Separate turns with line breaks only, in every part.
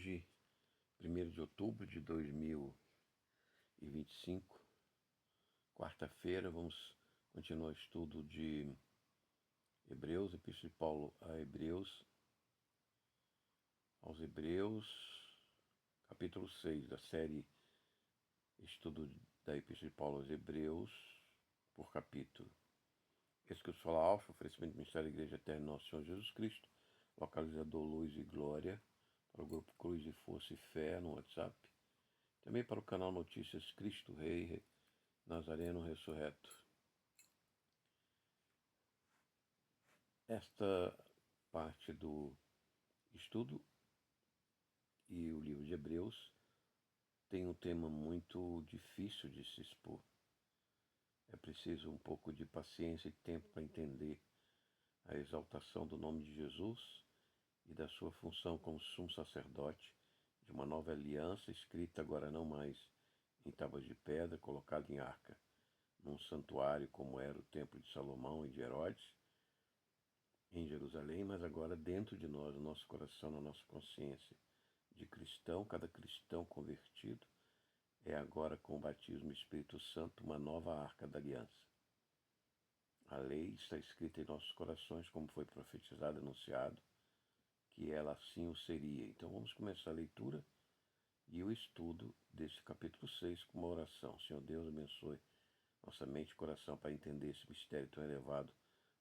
Hoje, 1º de outubro de 2025, quarta-feira, vamos continuar o estudo de Hebreus, Epístola de Paulo aos Hebreus, capítulo 6 da série Estudo da Epístola de Paulo aos Hebreus, por capítulo. Esse que eu sou Alfa, oferecimento do Ministério da Igreja Eterna Nosso Senhor Jesus Cristo, localizador Luz e Glória, para o grupo Cruz e Força e Fé no WhatsApp, também para o canal Notícias Cristo Rei, Nazareno Ressurreto. Esta parte do estudo e o livro de Hebreus tem um tema muito difícil de se expor. É preciso um pouco de paciência e tempo para entender a exaltação do nome de Jesus e da sua função como sumo sacerdote de uma nova aliança escrita agora não mais em tábuas de pedra, colocada em arca, num santuário como era o templo de Salomão e de Herodes, em Jerusalém, mas agora dentro de nós, no nosso coração, na nossa consciência de cristão. Cada cristão convertido é agora, com o batismo do Espírito Santo, uma nova arca da aliança. A lei está escrita em nossos corações, como foi profetizado e anunciado, que ela assim o seria. Então vamos começar a leitura e o estudo desse capítulo 6 com uma oração. Senhor Deus, abençoe nossa mente e coração para entender esse mistério tão elevado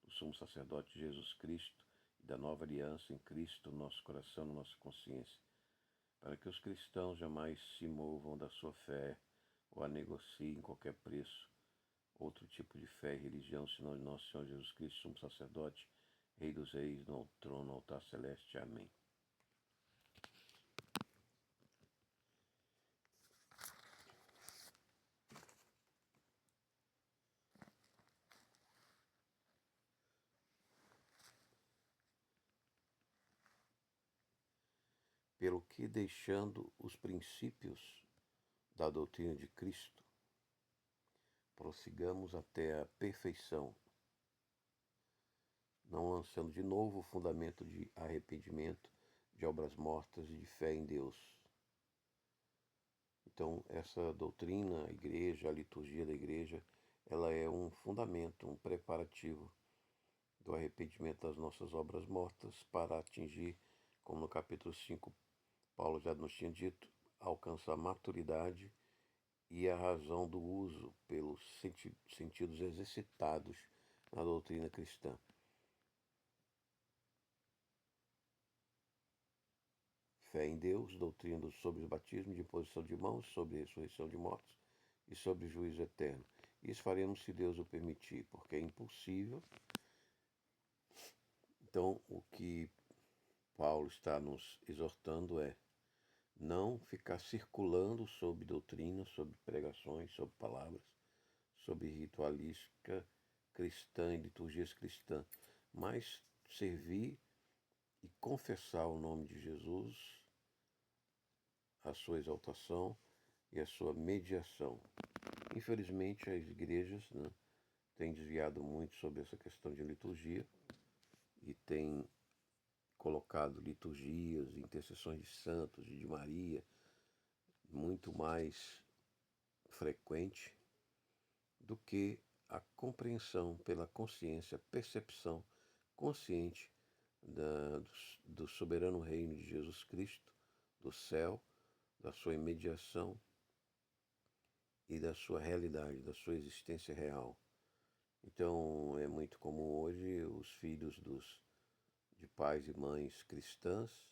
do sumo sacerdote Jesus Cristo e da nova aliança em Cristo no nosso coração, na nossa consciência, para que os cristãos jamais se movam da sua fé ou a negociem em qualquer preço outro tipo de fé e religião, senão de nosso Senhor Jesus Cristo, sumo sacerdote, Rei dos Reis, no trono, no altar celeste. Amém. Pelo que, deixando os princípios da doutrina de Cristo, prossigamos até a perfeição, não lançando de novo o fundamento de arrependimento, de obras mortas e de fé em Deus. Então, essa doutrina, a igreja, a liturgia da igreja, ela é um fundamento, um preparativo do arrependimento das nossas obras mortas para atingir, como no capítulo 5, Paulo já nos tinha dito, alcançar a maturidade e a razão do uso pelos sentidos exercitados na doutrina cristã. Fé em Deus, doutrina sobre o batismo, de imposição de mãos, sobre a ressurreição de mortos e sobre o juízo eterno. Isso faremos se Deus o permitir, porque é impossível. Então, o que Paulo está nos exortando é não ficar circulando sobre doutrina, sobre pregações, sobre palavras, sobre ritualística cristã e liturgias cristãs, mas servir e confessar o nome de Jesus, a sua exaltação e a sua mediação. Infelizmente, as igrejas têm desviado muito sobre essa questão de liturgia e têm colocado liturgias, intercessões de santos e de Maria muito mais frequente do que a compreensão pela consciência, percepção consciente do soberano reino de Jesus Cristo, do céu, da sua imediação e da sua realidade, da sua existência real. Então é muito comum hoje os filhos de pais e mães cristãs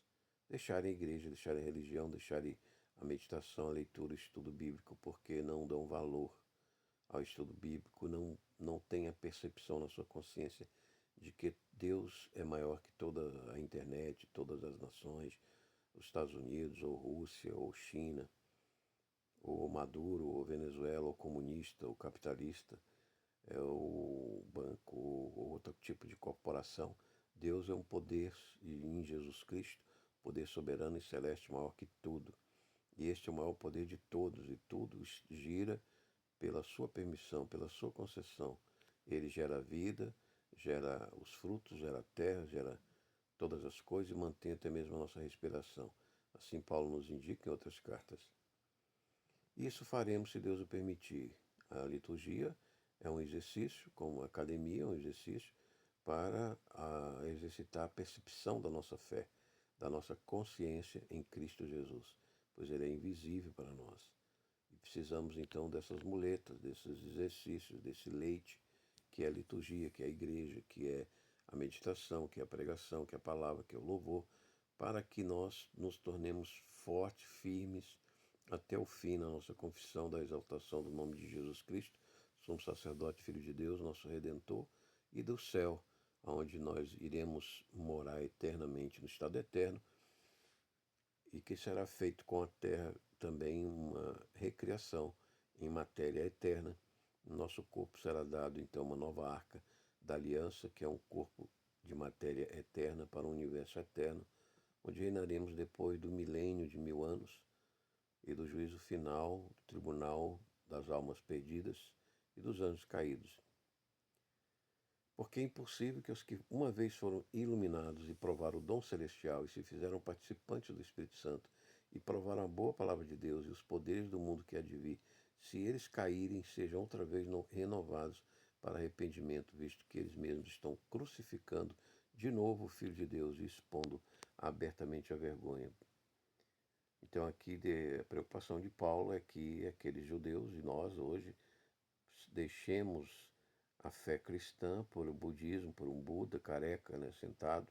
deixarem a igreja, deixarem a religião, deixarem a meditação, a leitura, o estudo bíblico, porque não dão valor ao estudo bíblico, não têm a percepção na sua consciência de que Deus é maior que toda a internet, todas as nações, os Estados Unidos, ou Rússia, ou China, ou Maduro, ou Venezuela, ou comunista, ou capitalista, ou banco, ou outro tipo de corporação. Deus é um poder em Jesus Cristo, poder soberano e celeste maior que tudo. E este é o maior poder de todos, e tudo gira pela sua permissão, pela sua concessão. Ele gera a vida, gera os frutos, gera a terra, gera todas as coisas e mantém até mesmo a nossa respiração. Assim Paulo nos indica em outras cartas. Isso faremos se Deus o permitir. A liturgia é um exercício, como a academia é um exercício, para exercitar a percepção da nossa fé, da nossa consciência em Cristo Jesus, pois Ele é invisível para nós. E precisamos então dessas muletas, desses exercícios, desse leite, que é a liturgia, que é a igreja, que é a meditação, que é a pregação, que é a palavra, que é o louvor, para que nós nos tornemos fortes, firmes, até o fim na nossa confissão da exaltação do nome de Jesus Cristo, somos sacerdote, Filho de Deus, nosso Redentor, e do céu, onde nós iremos morar eternamente no estado eterno, e que será feito com a terra também uma recriação em matéria eterna. Nosso corpo será dado então uma nova arca da aliança, que é um corpo de matéria eterna para um universo eterno, onde reinaremos depois do milênio de 1000 anos e do juízo final, do tribunal das almas perdidas e dos anjos caídos. Porque é impossível que os que uma vez foram iluminados e provaram o dom celestial e se fizeram participantes do Espírito Santo e provaram a boa palavra de Deus e os poderes do mundo que há de vir, se eles caírem, sejam outra vez renovados para arrependimento, visto que eles mesmos estão crucificando de novo o Filho de Deus e expondo abertamente a vergonha. Então aqui a preocupação de Paulo é que aqueles judeus e nós hoje deixemos a fé cristã por o budismo, por um Buda careca, né, sentado,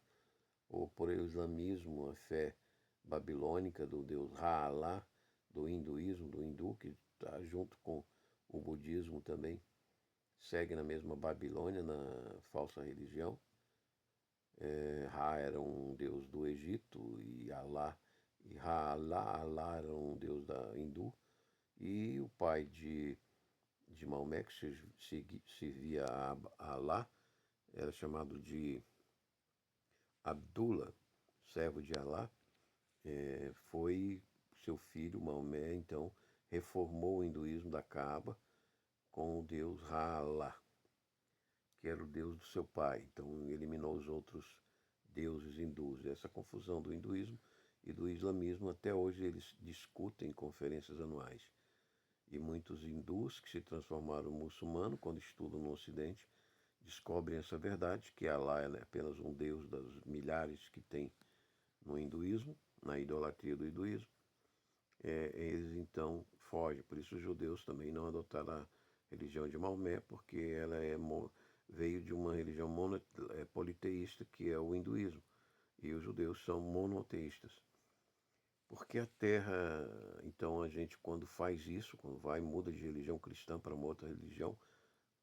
ou por o islamismo, a fé babilônica do deus Ra-Alá, do hinduísmo, do hindu, que está junto com o budismo também, segue na mesma Babilônia, na falsa religião. Ra era um deus do Egito e Ra-Alá era um deus da hindu, e o pai de Maomé, que servia a Alá, era chamado de Abdullah, servo de Alá. Foi seu filho, Maomé, então, reformou o hinduísmo da Kaaba com o deus Ra-Alá, que era o deus do seu pai. Então, eliminou os outros deuses hindus. Essa confusão do hinduísmo e do islamismo, até hoje eles discutem em conferências anuais. E muitos hindus que se transformaram muçulmanos, quando estudam no Ocidente, descobrem essa verdade, que Alá é apenas um deus das milhares que tem no hinduísmo, na idolatria do hinduísmo. Eles então fogem. Por isso os judeus também não adotaram a religião de Maomé, porque ela veio de uma religião politeísta, que é o hinduísmo. E os judeus são monoteístas. Porque a terra, então a gente quando faz isso, quando muda de religião cristã para uma outra religião,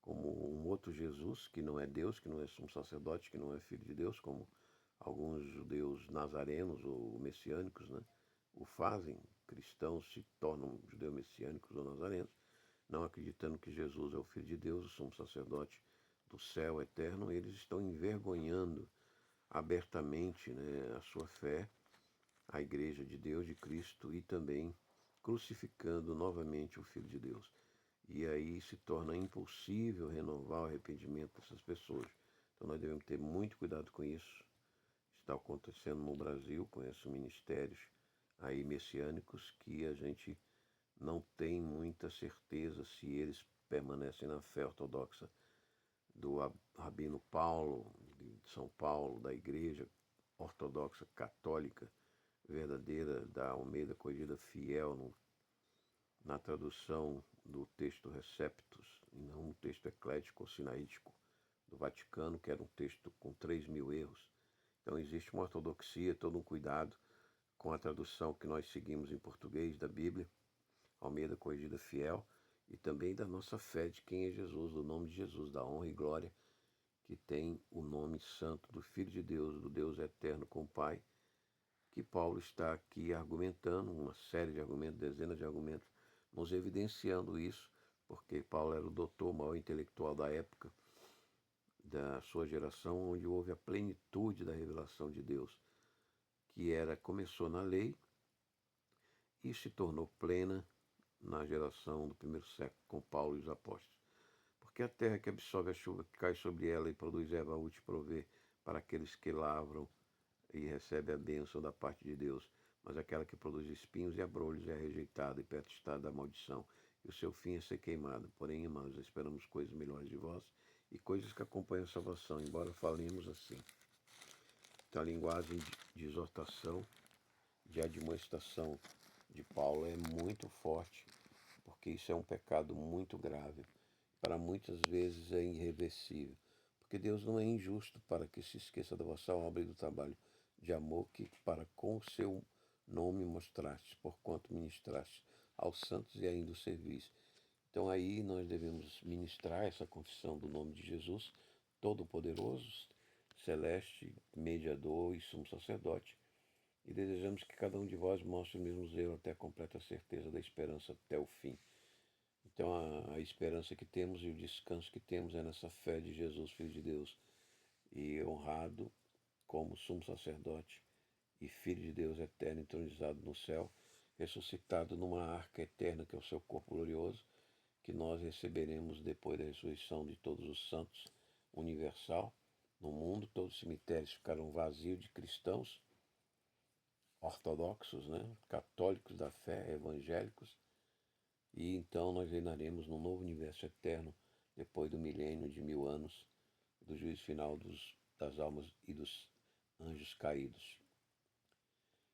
como um outro Jesus, que não é Deus, que não é um sacerdote, que não é filho de Deus, como alguns judeus nazarenos ou messiânicos, né, o fazem, cristãos se tornam judeus messiânicos ou nazarenos, não acreditando que Jesus é o filho de Deus, o sumo sacerdote do céu eterno, eles estão envergonhando abertamente, né, a sua fé, a Igreja de Deus, de Cristo, e também crucificando novamente o Filho de Deus. E aí se torna impossível renovar o arrependimento dessas pessoas. Então nós devemos ter muito cuidado com isso. Está acontecendo no Brasil, com esses ministérios aí messiânicos, que a gente não tem muita certeza se eles permanecem na fé ortodoxa do Rabino Paulo, de São Paulo, da Igreja Ortodoxa Católica verdadeira, da Almeida Corrigida Fiel, na tradução do texto Receptus, e não um texto eclético ou sinaítico do Vaticano, que era um texto com 3.000 erros. Então existe uma ortodoxia, todo um cuidado com a tradução que nós seguimos em português da Bíblia, Almeida Corrigida Fiel, e também da nossa fé de quem é Jesus, do nome de Jesus, da honra e glória que tem o nome santo do Filho de Deus, do Deus eterno com o Pai, que Paulo está aqui argumentando, uma série de argumentos, dezenas de argumentos, nos evidenciando isso, porque Paulo era o doutor, o maior intelectual da época, da sua geração, onde houve a plenitude da revelação de Deus, que começou na lei e se tornou plena na geração do primeiro século, com Paulo e os apóstolos. Porque a terra que absorve a chuva que cai sobre ela e produz erva útil provê para aqueles que lavram e recebem a bênção da parte de Deus. mas aquela que produz espinhos e abrolhos é rejeitada e perto está da maldição, e o seu fim é ser queimado. Porém, amados, esperamos coisas melhores de vós e coisas que acompanham a salvação, embora falemos assim. Então, a linguagem de exortação, de admoestação de Paulo é muito forte, porque isso é um pecado muito grave. Para muitas vezes é irreversível, porque Deus não é injusto para que se esqueça da vossa obra e do trabalho de amor que para com o seu nome mostrastes, porquanto ministrastes aos santos e ainda o servis. Então aí nós devemos ministrar essa confissão do nome de Jesus, Todo-Poderoso, Celeste, Mediador e Sumo Sacerdote, e desejamos que cada um de vós mostre o mesmo zelo até a completa certeza da esperança até o fim. Então a esperança que temos e o descanso que temos é nessa fé de Jesus, Filho de Deus, e honrado como sumo sacerdote e Filho de Deus eterno, entronizado no céu, ressuscitado numa arca eterna que é o seu corpo glorioso, que nós receberemos depois da ressurreição de todos os santos, universal. No mundo, todos os cemitérios ficarão vazios de cristãos ortodoxos, né? Católicos da fé, evangélicos, e então nós reinaremos num novo universo eterno, depois do milênio de 1000 anos, do juízo final das almas e dos anjos caídos.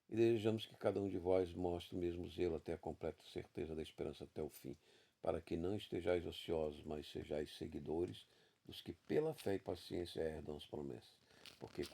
E desejamos que cada um de vós mostre o mesmo zelo até a completa certeza da esperança até o fim, para que não estejais ociosos, mas sejais seguidores dos que pela fé e paciência herdam as promessas. Porque